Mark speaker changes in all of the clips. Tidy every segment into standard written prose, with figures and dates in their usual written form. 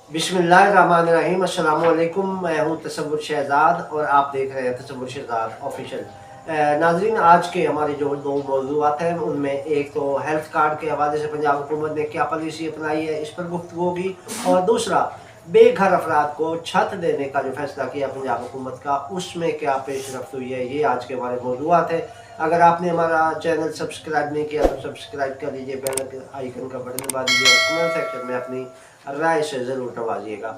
Speaker 1: बिस्मिल्लाहिर्रहमानिर्रहीम। अस्सलाम वालेकुम। मैं हूँ तसव्वुर शहजाद और आप देख रहे हैं तसव्वुर शहजाद ऑफिशियल। नाजरीन, आज के हमारे जो दो मौज़ूआत हैं उनमें एक तो हेल्थ कार्ड के हवाले से पंजाब हुकूमत ने क्या पॉलिसी अपनाई है इस पर गुफ्तगू होगी, और दूसरा बेघर अफराद को छत देने का जो फैसला किया पंजाब हुकूमत का उसमें क्या पेशरफ्त हुई है, ये आज के हमारे मौज़ूआत हैं। अगर आपने हमारा चैनल सब्सक्राइब नहीं किया तो सब्सक्राइब कर लीजिए, बेल आइकन का बटन दबा दीजिए और कमेंट सेक्शन में अपनी राय से ज़रूर नवाजिएगा।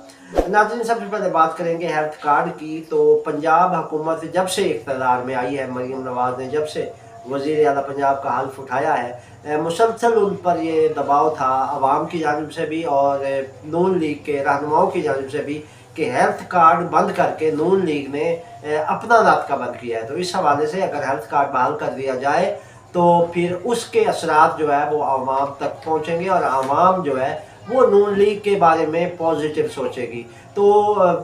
Speaker 1: नाज़रीन, सबसे पहले बात करेंगे हेल्थ कार्ड की। तो पंजाब हुकूमत जब से इक़्तिदार में आई है, मरीम नवाज़ ने जब से वज़ीर आला पंजाब का हल्फ उठाया है, मुसलसल उन पर ये दबाव था आवाम की जानिब से भी और नून लीग के रहनुमाओं की जानिब से भी कि हेल्थ कार्ड बंद करके नून लीग ने अपना नातका बंद किया है। तो इस हवाले से अगर हेल्थ कार्ड बहाल कर दिया जाए तो फिर उसके असरात जो है वो आवाम तक पहुँचेंगे और आवाम जो है वो नून लीग के बारे में पॉजिटिव सोचेगी। तो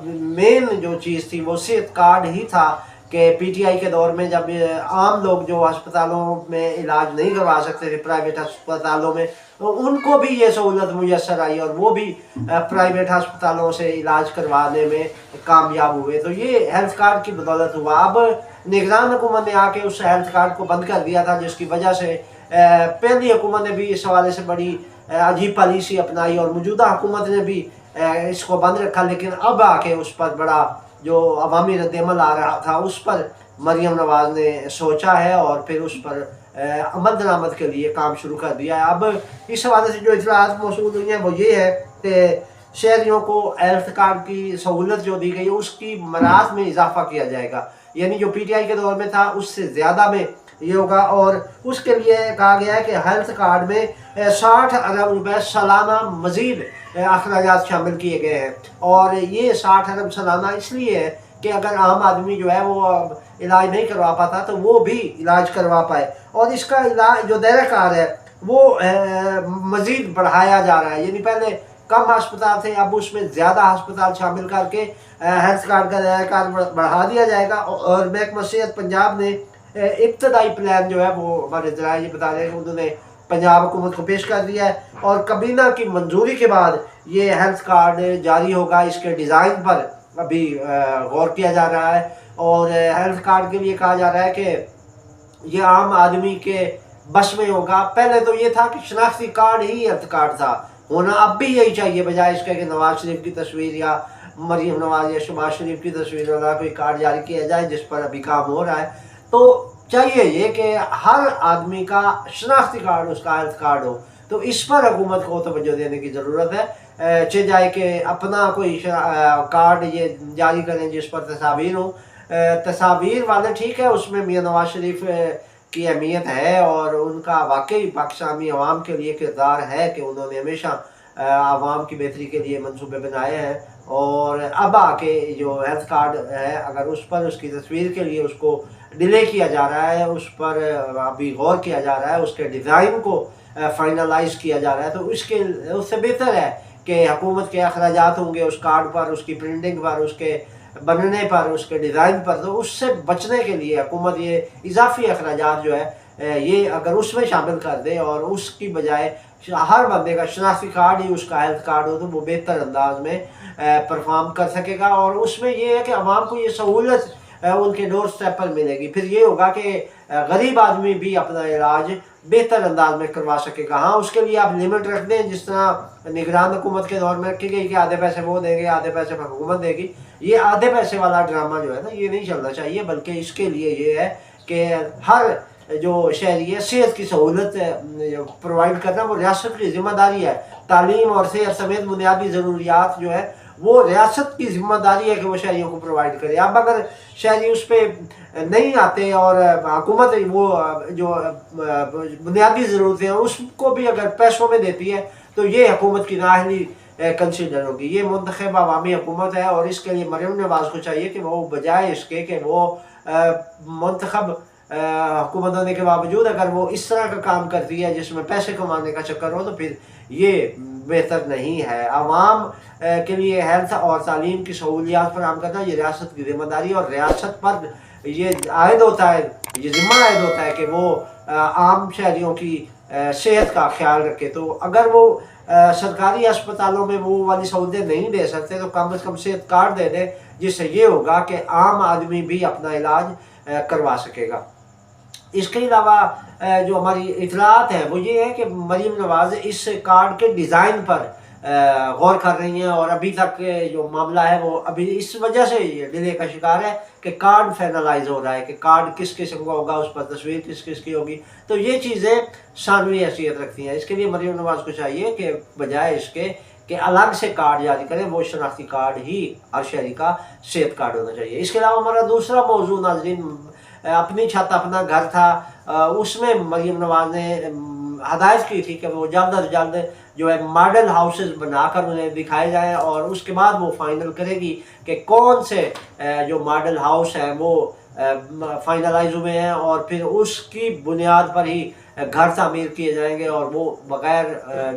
Speaker 1: मेन जो चीज़ थी वो सेहत कार्ड ही था कि पीटीआई के दौर में जब आम लोग जो अस्पतालों में इलाज नहीं करवा सकते थे प्राइवेट अस्पतालों में, तो उनको भी ये सहूलत मुयसर आई और वो भी प्राइवेट अस्पतालों से इलाज करवाने में कामयाब हुए। तो ये हेल्थ कार्ड की बदौलत हुआ। अब निगरान हुकूमत ने आके उस हेल्थ कार्ड को बंद कर दिया था, जिसकी वजह से पहली हुकूमत ने भी इस हवाले से बड़ी अजीब पॉलिसी अपनाई और मौजूदा हुकूमत ने भी इसको बंद रखा। लेकिन अब आके उस पर बड़ा जो अवामी रद्दअमल आ रहा था उस पर मरीम नवाज़ ने सोचा है और फिर उस पर अमल दरामद के लिए काम शुरू कर दिया है। अब इस हवाले से जो इतलात मौसूल हुई हैं वो ये है कि शहरियों को हेल्थ कार्ड की सहूलत जो दी गई है उसकी मराज में इजाफा किया जाएगा, यानी जो पीटीआई के दौर में था उससे ज़्यादा में ये होगा। और उसके लिए कहा गया है कि हेल्थ कार्ड में 60 अरब रुपए सालाना मज़ीद अखराजात शामिल किए गए हैं। और ये 60 अरब सालाना इसलिए है कि अगर आम आदमी जो है वो इलाज नहीं करवा पाता तो वो भी इलाज करवा पाए। और इसका इलाज जो दायरा कार है वो मज़ीद बढ़ाया जा रहा है, यानी पहले कम अस्पताल थे, अब उसमें ज़्यादा अस्पताल शामिल करके हेल्थ कार्ड का दायरा कार बढ़ा दिया जाएगा। और महकमा सेहत पंजाब ने इब्तदाई प्लान जो है वो हमारे ज़रा ये बता रहे हैं उन्होंने पंजाब हुकूमत को पेश कर दिया है और कबीना की मंजूरी के बाद ये हेल्थ कार्ड जारी होगा। इसके डिज़ाइन पर अभी गौर किया जा रहा है और हेल्थ कार्ड के लिए कहा जा रहा है कि ये आम आदमी के बस में होगा। पहले तो ये था कि शनाख्ती कार्ड ही हेल्थ कार्ड था, होना अब भी यही चाहिए, बजाय इसके कि नवाज शरीफ की तस्वीर या मरीम नवाज या शहबाज शरीफ की तस्वीर वाला कोई कार्ड जारी किया जाए, जिस पर अभी काम हो रहा है। तो चाहिए ये कि हर आदमी का शनाख्ती कार्ड उसका हेल्थ कार्ड हो। तो इस पर हुकूमत को तवज्जो देने की ज़रूरत है। चे जाए कि अपना कोई कार्ड ये जारी करें जिस पर तस्वीर हो। तस्वीर वाले ठीक है, उसमें मियां नवाज शरीफ की अहमियत है और उनका वाकई पाकिस्तानी अवाम के लिए किरदार है कि उन्होंने हमेशा आवाम की बेहतरी के लिए मंसूबे बनाए हैं। और अब आके जो हेल्थ कार्ड है अगर उस पर उसकी तस्वीर के लिए उसको डिले किया जा रहा है, उस पर अभी गौर किया जा रहा है, उसके डिज़ाइन को फाइनलाइज किया जा रहा है, तो उसके उससे बेहतर है कि हुकूमत के अखराजात होंगे उस कार्ड पर, उसकी प्रिंटिंग पर, उसके बनने पर, उसके डिज़ाइन पर। तो उससे बचने के लिए हुकूमत ये इजाफी अखराजात जो है ये अगर उसमें शामिल कर दे और उसकी बजाय हर बंदे का शनाख्ती कार्ड ही उसका हेल्थ कार्ड हो तो वो बेहतर अंदाज में परफॉर्म कर सकेगा। और उसमें ये है कि आवाम को ये सहूलत उनके डोर स्टेप पर मिलेगी। फिर ये होगा कि गरीब आदमी भी अपना इलाज बेहतर अंदाज में करवा सकेगा। हाँ, उसके लिए आप लिमिट रख दें जिस तरह निगरान हुकूमत के दौर में रखी गई कि आधे पैसे वो देंगे आधे पैसे हुकूमत देगी। ये आधे पैसे वाला ड्रामा जो है ना ये नहीं चलना चाहिए, बल्कि इसके लिए ये है कि हर जो शहरी है सेहत की सहूलत प्रोवाइड करना वो रियासत की जिम्मेदारी है। तालीम और सेहत समेत बुनियादी ज़रूरियात जो है वो रियासत की जिम्मेदारी है कि वो शहरियों को प्रोवाइड करे। अब अगर शहरी उस पर नहीं आते और हुकूमत वो जो बुनियादी ज़रूरतें हैं उसको भी अगर पैसों में देती है तो ये हुकूमत की नाअहली कंसिडर होगी। ये मुंतखब अवामी हुकूमत है और इसके लिए मरीम नवाज़ को चाहिए कि वो बजाय इसके कि वो मुंतखब हुकूमत होने के बावजूद अगर वो इस तरह का काम करती है जिसमें पैसे कमाने का चक्कर हो तो फिर ये बेहतर नहीं है। आवाम के लिए हेल्थ और तालीम की सहूलियात फराहम करना ये रियासत की जिम्मेदारी और रियासत पर ये आयद होता है, ये ज़िम्मा आयद होता है कि वो आम शहरियों की सेहत का ख्याल रखे। तो अगर वो سرکاری اسپتالوں میں وہ والی سہولتیں نہیں دے سکتے تو کم از کم صحت کارڈ دے دیں، جس سے یہ ہوگا کہ عام آدمی بھی اپنا علاج کروا سکے گا۔ اس کے علاوہ جو ہماری اطلاعات ہیں وہ یہ ہے کہ مریم نواز اس کارڈ کے ڈیزائن پر غور کر رہی ہیں، اور ابھی تک جو معاملہ ہے وہ ابھی اس وجہ سے یہ ڈیلے کا شکار ہے کہ کارڈ فائنلائز ہو رہا ہے کہ کارڈ کس قسم کا ہوگا، اس پر تصویر کس کس کی ہوگی، تو یہ چیزیں ثانوی حیثیت رکھتی ہیں۔ اس کے لیے مریم نواز کو چاہیے کہ بجائے اس کے کہ الگ سے کارڈ جاری کریں، وہ شناختی کارڈ ہی ہر شہری کا صحت کارڈ ہونا چاہیے۔ اس کے علاوہ ہمارا دوسرا موضوع ناظرین اپنی چھت اپنا گھر تھا، اس میں مریم نواز نے ہدایت کی تھی کہ وہ جلد از جلد جو ہے ماڈل ہاؤسز بنا کر انہیں دکھائے جائیں، اور اس کے بعد وہ فائنل کرے گی کہ کون سے جو ماڈل ہاؤس ہیں وہ فائنلائز ہوئے ہیں، اور پھر اس کی بنیاد پر ہی گھر تعمیر کیے جائیں گے، اور وہ بغیر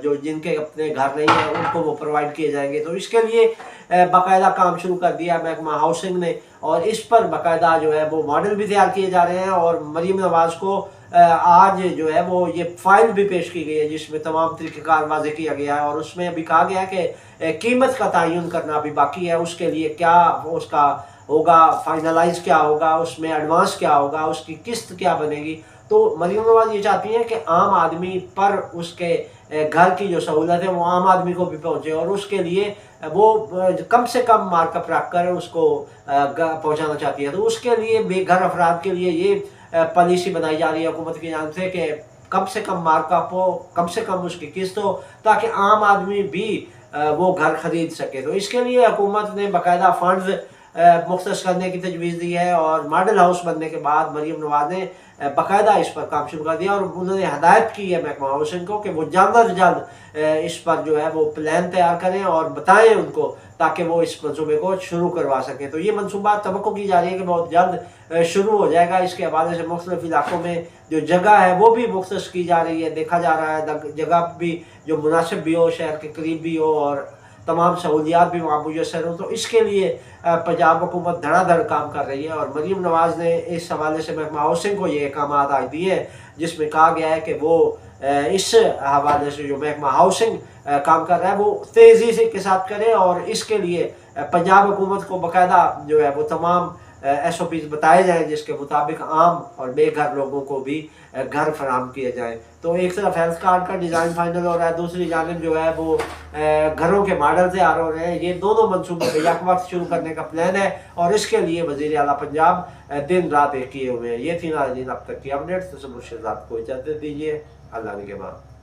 Speaker 1: جو جن کے اپنے گھر نہیں ہیں ان کو وہ پرووائڈ کیے جائیں گے۔ تو اس کے لیے باقاعدہ کام شروع کر دیا محکمہ ہاؤسنگ نے، اور اس پر باقاعدہ جو ہے وہ ماڈل بھی تیار کیے جا رہے ہیں، اور مریم نواز کو آج جو ہے وہ یہ فائل بھی پیش کی گئی ہے جس میں تمام طریقہ کار واضح کیا گیا ہے، اور اس میں ابھی کہا گیا ہے کہ قیمت کا تعین کرنا ابھی باقی ہے، اس کے لیے کیا اس کا ہوگا، فائنلائز کیا ہوگا، اس میں ایڈوانس کیا ہوگا، اس کی قسط کیا بنے گی۔ تو مریم نواز یہ چاہتی ہیں کہ عام آدمی پر اس کے گھر کی جو سہولت ہے وہ عام آدمی کو بھی پہنچے، اور اس کے لیے وہ کم سے کم مارک اپ رکھ کر اس کو پہنچانا چاہتی ہے۔ تو اس کے لیے بے گھر افراد کے لیے یہ پالیسی بنائی جا رہی ہے حکومت کی جانب سے کہ کم سے کم مارک اپ ہو، کم سے کم اس کی قسط ہو، تاکہ عام آدمی بھی وہ گھر خرید سکے۔ تو اس کے لیے حکومت نے باقاعدہ فنڈز مختص کرنے کی تجویز دی ہے، اور ماڈل ہاؤس بننے کے بعد مریم نواز نے باقاعدہ اس پر کام شروع کر دیا، اور انہوں نے ہدایت کی ہے محکمہ ہاؤسنگ کو کہ وہ جلد از جلد اس پر جو ہے وہ پلان تیار کریں اور بتائیں ان کو، تاکہ وہ اس منصوبے کو شروع کروا سکیں۔ تو یہ منصوبہ توقع کی جا رہی ہے کہ بہت جلد شروع ہو جائے گا۔ اس کے حوالے سے مختلف علاقوں میں جو جگہ ہے وہ بھی مختص کی جا رہی ہے، دیکھا جا رہا ہے جگہ بھی جو مناسب بھی ہو، شہر کے قریب بھی ہو، اور تمام سہولیات بھی وہاں میسر ہوں۔ تو اس کے لیے پنجاب حکومت دھڑا دھڑ کام کر رہی ہے، اور مریم نواز نے اس حوالے سے محکمہ ہاؤسنگ کو یہ احکامات آج دیے ہیں، جس میں کہا گیا ہے کہ وہ اس حوالے سے جو محکمہ ہاؤسنگ کام کر رہا ہے وہ تیزی سے کے ساتھ کرے، اور اس کے لیے پنجاب حکومت کو باقاعدہ جو ہے وہ تمام ایس او پیز بتائے جائیں، جس کے مطابق عام اور بے گھر لوگوں کو بھی گھر فراہم کیے جائیں۔ تو ایک طرف ہیلتھ کارڈ کا ڈیزائن فائنل ہو رہا ہے، دوسری جانب جو ہے وہ گھروں کے ماڈل تیار ہو رہے ہیں۔ یہ دونوں منصوبے یک وقت شروع کرنے کا پلان ہے، اور اس کے لیے وزیر اعلیٰ پنجاب دن رات ایک کیے ہوئے ہیں۔ یہ تھی ناظرین اب تک کی اپڈیٹس۔ تصور شہزاد کو اجازت دیجیے، اللہ نگہبان۔